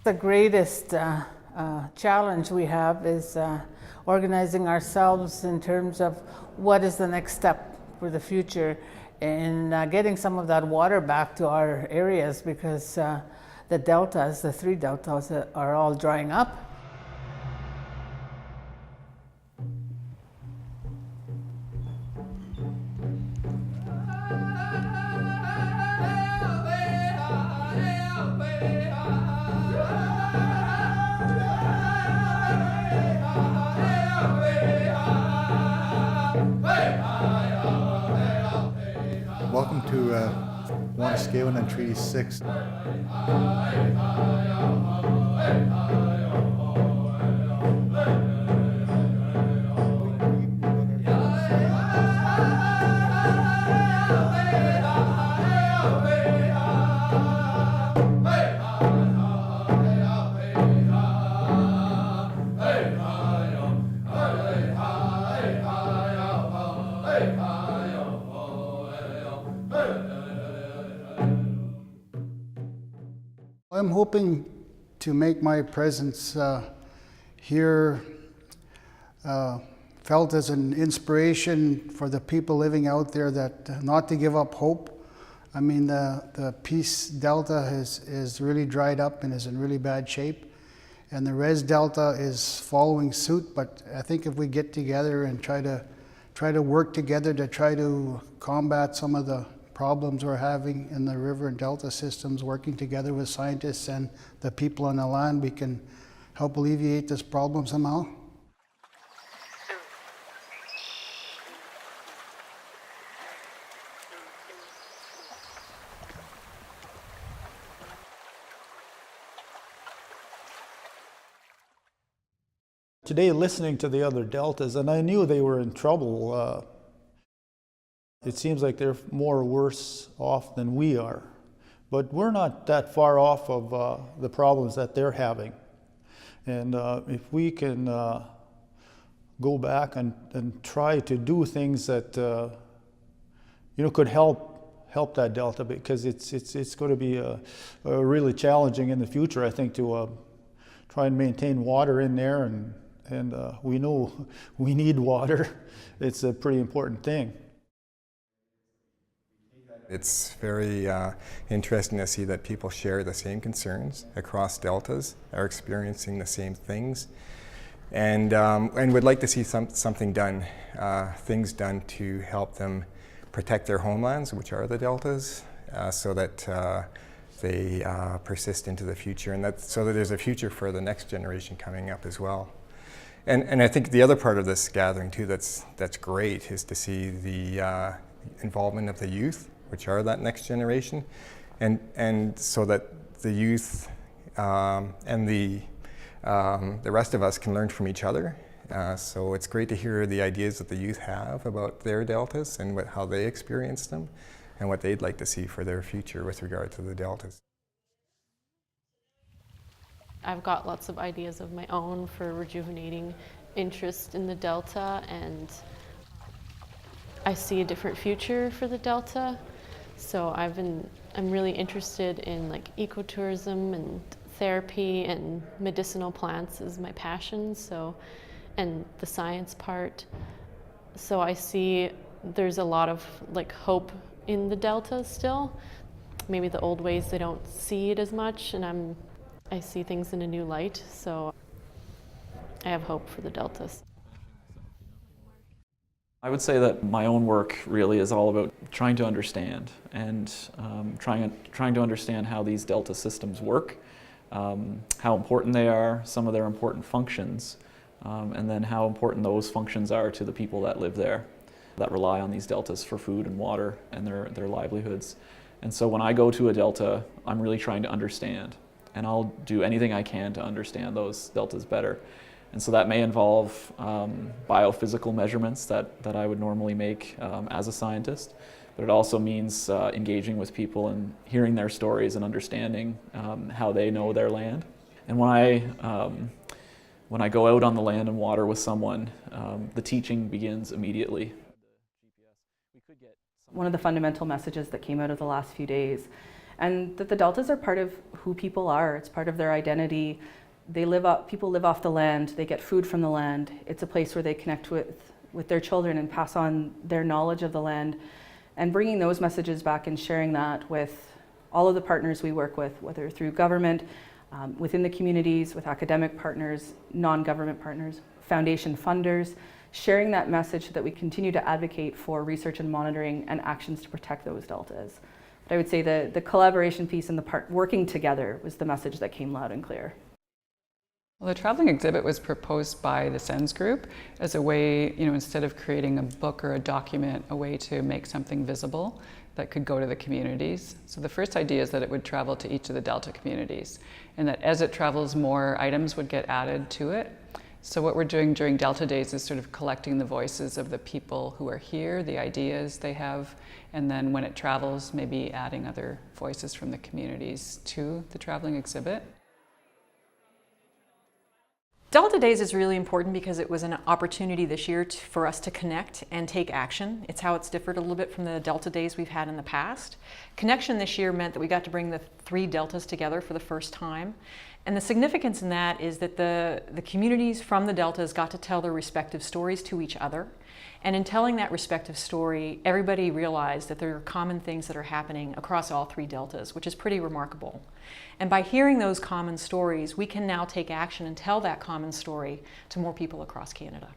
The greatest challenge we have is organizing ourselves in terms of what is the next step for the future in getting some of that water back to our areas, because the deltas, the three deltas, are all drying up. Welcome to Saskatchewan and Treaty 6. I'm hoping to make my presence here felt as an inspiration for the people living out there, that not to give up hope. I mean, the Peace Delta is really dried up and is in really bad shape, and the Res Delta is following suit. But I think if we get together and try to work together to try to combat some of the problems we're having in the river and delta systems, working together with scientists and the people on the land, we can help alleviate this problem somehow. Today, listening to the other deltas, and I knew they were in trouble. It seems like they're more worse off than we are, but we're not that far off of the problems that they're having. And if we can go back and try to do things that could help that delta, because it's going to be really challenging in the future, I think, to try and maintain water in there, and we know we need water. It's a pretty important thing. It's very interesting to see that people share the same concerns across deltas, are experiencing the same things, and would like to see something done, things done to help them protect their homelands, which are the deltas, so that they persist into the future, and so that there's a future for the next generation coming up as well. And I think the other part of this gathering too that's great is to see the involvement of the youth, which are that next generation, and so that the youth and the rest of us can learn from each other. So it's great to hear the ideas that the youth have about their deltas and how they experience them, and what they'd like to see for their future with regard to the deltas. I've got lots of ideas of my own for rejuvenating interest in the delta, and I see a different future for the delta. So I'm really interested in like ecotourism and therapy, and medicinal plants is my passion. So, and the science part. So I see there's a lot of like hope in the delta still. Maybe the old ways, they don't see it as much, and I see things in a new light. So I have hope for the deltas. I would say that my own work really is all about trying to understand, and trying to understand how these delta systems work, how important they are, some of their important functions, and then how important those functions are to the people that live there, that rely on these deltas for food and water and their livelihoods. And so when I go to a delta, I'm really trying to understand, and I'll do anything I can to understand those deltas better. And so that may involve biophysical measurements that I would normally make as a scientist, but it also means engaging with people and hearing their stories and understanding how they know their land. And when I go out on the land and water with someone, the teaching begins immediately. One of the fundamental messages that came out of the last few days and that the deltas are part of who people are. It's part of their identity. People live off the land, they get food from the land. It's a place where they connect with their children and pass on their knowledge of the land. And bringing those messages back and sharing that with all of the partners we work with, whether through government, within the communities, with academic partners, non-government partners, foundation funders, sharing that message so that we continue to advocate for research and monitoring and actions to protect those deltas. But I would say the collaboration piece and working together was the message that came loud and clear. Well, the traveling exhibit was proposed by the SENS group as a way, instead of creating a book or a document, a way to make something visible that could go to the communities. So the first idea is that it would travel to each of the Delta communities, and that as it travels, more items would get added to it. So what we're doing during Delta Days is sort of collecting the voices of the people who are here, the ideas they have, and then when it travels, maybe adding other voices from the communities to the traveling exhibit. Delta Days is really important because it was an opportunity this year for us to connect and take action. It's how it's differed a little bit from the Delta Days we've had in the past. Connection this year meant that we got to bring the 3 deltas together for the first time. And the significance in that is that the communities from the deltas got to tell their respective stories to each other. And in telling that respective story, everybody realized that there are common things that are happening across all 3 deltas, which is pretty remarkable. And by hearing those common stories, we can now take action and tell that common story to more people across Canada.